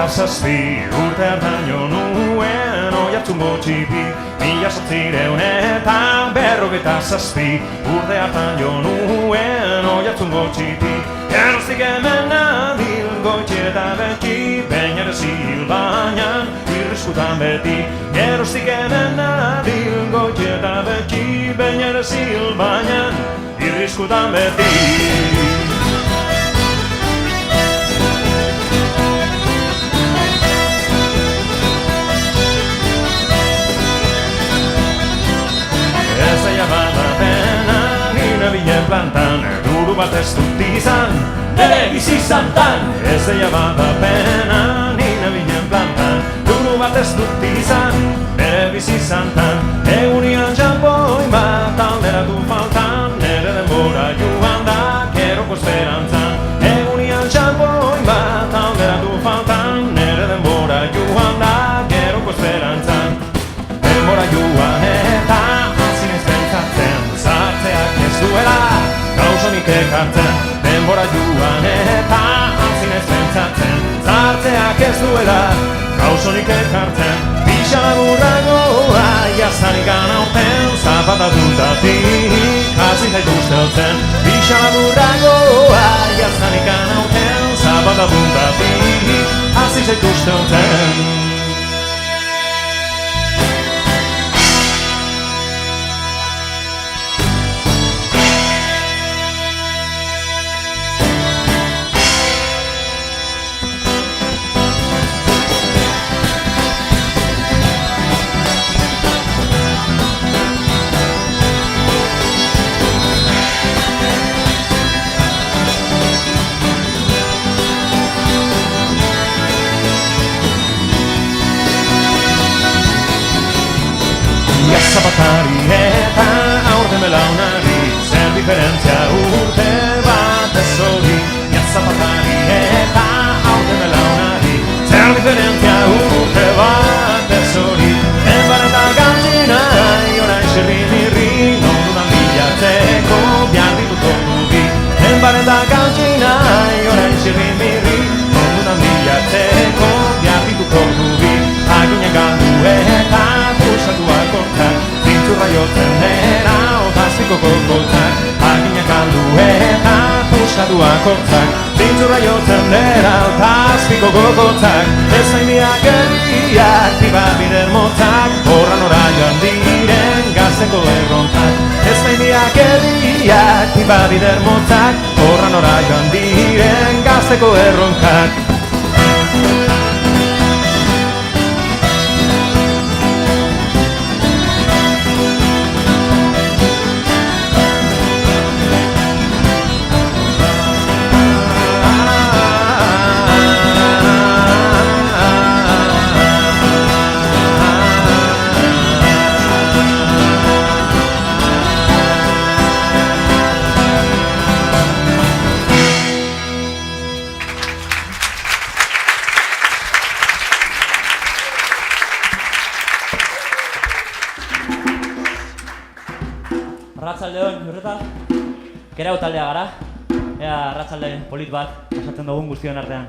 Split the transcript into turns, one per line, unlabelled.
6 urte hartan jo nuen Oiartzungo txipi 1757 urte hartan jo nuen Oiartzungo txipi Geroztik hemen nabil goitxe eta beti Baina ere zilbainan irriskutan beti Geroztik hemen nabil goitxe eta beti Baina ere zilbainan irriskutan beti Ez daia bada pena, nina bilen plantan Duru bat ez dut izan, nere bizi zantan Ez daia bada pena, nina bilen plantan Duru bat ez dut izan, nere bizi zantan Egunian txampoi bat alderatu faltan Nere denbora joan da, keroko esperantzan Egunian txampoi bat alderatu faltan Nere denbora joan da, keroko esperantzan Denbora joan eta Zartzeak ez duela gauzonik ekartzen Denbora joan eta antzinez pentsatzen Zartzeak ez duela gauzonik ekartzen Pixalaburragoa jaztanik anauten Zapata dutatik hasi zaitu usteltzen Pixalaburragoa jaztanik anauten Zapata dutatik hasi zaitu usteltzen Zapatari eta aurten belaunari Zer diferentzia urte bat ez hori Zapatari eta aurten belaunari Zer diferentzia urte bat ez hori Enbar eta gantzina orain xerri-mirri Nondudan bilatzeko behar ditut ordu bi Enbar eta gantzina orain xerri-mirri Nondudan bilatzeko behar ditut ordu bi Aginen galdu eta pulsatuak kontak Zintzurra jotzen dena otazpiko kokotzak Aginak aldu eta pulsatuak kontak Zintzurra jotzen dena otazpiko kokotzak Ez zaindiak erriak tiba bider motzak Horra nora joan diren gazteko errontzak Ez zaindiak erriak tiba bider motzak Horra nora joan diren gazteko errontzak
Arratsaldeon, Jurreta. Gerau taldea gara. Ea arratsalde polit bat pasatzen dugun guztion artean.